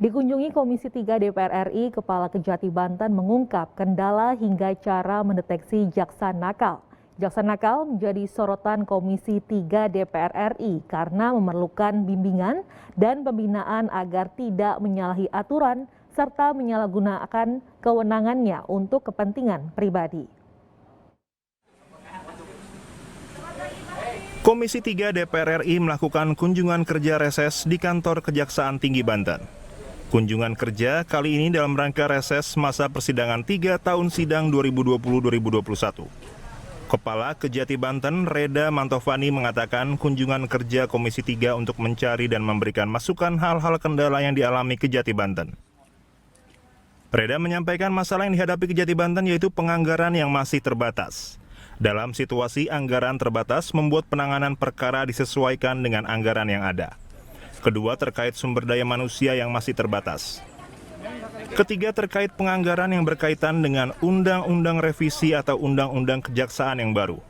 Dikunjungi Komisi 3 DPR RI, Kepala Kejati Banten mengungkap kendala hingga cara mendeteksi jaksa nakal. Jaksa nakal menjadi sorotan Komisi 3 DPR RI karena memerlukan bimbingan dan pembinaan agar tidak menyalahi aturan serta menyalahgunakan kewenangannya untuk kepentingan pribadi. Komisi 3 DPR RI melakukan kunjungan kerja reses di kantor Kejaksaan Tinggi Banten. Kunjungan kerja kali ini dalam rangka reses masa persidangan 3 tahun sidang 2020-2021. Kepala Kejati Banten, Reda Mantovani, mengatakan kunjungan kerja Komisi 3 untuk mencari dan memberikan masukan hal-hal kendala yang dialami Kejati Banten. Reda menyampaikan masalah yang dihadapi Kejati Banten yaitu penganggaran yang masih terbatas. Dalam situasi anggaran terbatas membuat penanganan perkara disesuaikan dengan anggaran yang ada. Kedua, terkait sumber daya manusia yang masih terbatas. Ketiga, terkait penganggaran yang berkaitan dengan Undang-Undang Revisi atau Undang-Undang Kejaksaan yang baru.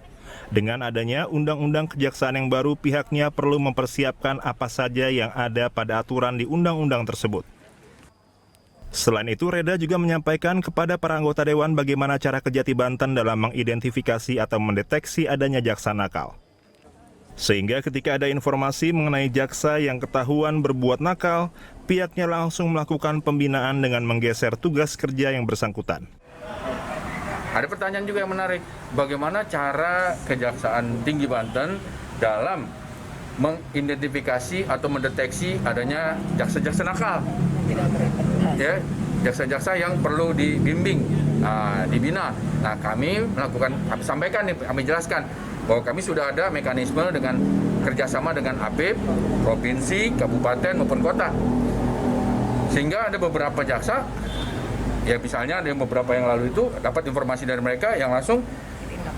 Dengan adanya Undang-Undang Kejaksaan yang baru, pihaknya perlu mempersiapkan apa saja yang ada pada aturan di undang-undang tersebut. Selain itu, Reda juga menyampaikan kepada para anggota Dewan bagaimana cara Kejati Banten dalam mengidentifikasi atau mendeteksi adanya jaksa nakal. Sehingga ketika ada informasi mengenai jaksa yang ketahuan berbuat nakal, pihaknya langsung melakukan pembinaan dengan menggeser tugas kerja yang bersangkutan. Ada pertanyaan juga yang menarik, bagaimana cara Kejaksaan Tinggi Banten dalam mengidentifikasi atau mendeteksi adanya jaksa-jaksa nakal? Ya, jaksa-jaksa yang perlu dibimbing, dibina. Nah, kami sampaikan nih, kami jelaskan bahwa kami sudah ada mekanisme dengan kerjasama dengan APIP, provinsi, kabupaten maupun kota. Sehingga ada beberapa jaksa, ya misalnya ada beberapa yang lalu itu dapat informasi dari mereka yang langsung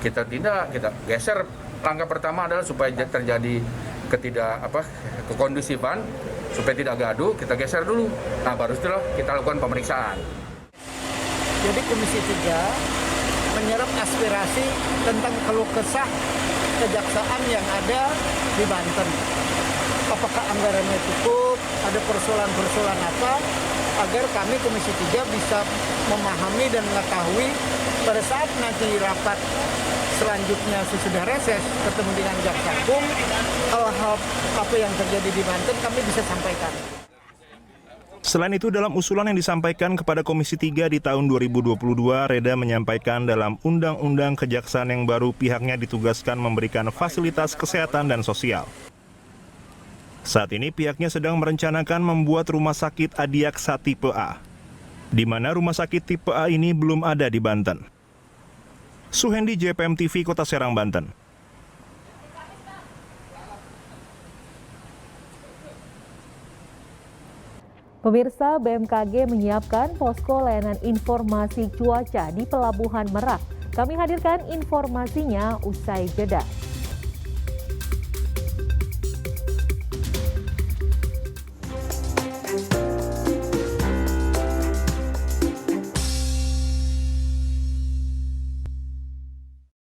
kita tindak, kita geser. Langkah pertama adalah supaya terjadi kekondusifan, supaya tidak gaduh, kita geser dulu. Nah, baru setelah kita lakukan pemeriksaan. Jadi Komisi 3 menyerap aspirasi tentang keluh kesah kejaksaan yang ada di Banten. Apakah anggarannya cukup, ada persoalan-persoalan apa, agar kami Komisi 3 bisa memahami dan mengetahui pada saat nanti rapat selanjutnya sesudah reses ketemu dengan Jaksa Agung, hal-hal apa yang terjadi di Banten kami bisa sampaikan. Selain itu, dalam usulan yang disampaikan kepada Komisi 3 di tahun 2022, Reda menyampaikan dalam Undang-Undang Kejaksaan yang baru pihaknya ditugaskan memberikan fasilitas kesehatan dan sosial. Saat ini pihaknya sedang merencanakan membuat rumah sakit Adiaksa tipe A, di mana rumah sakit tipe A ini belum ada di Banten. Suhendi, JPM TV, Kota Serang, Banten. Pemirsa, BMKG menyiapkan posko layanan informasi cuaca di Pelabuhan Merak. Kami hadirkan informasinya usai jeda.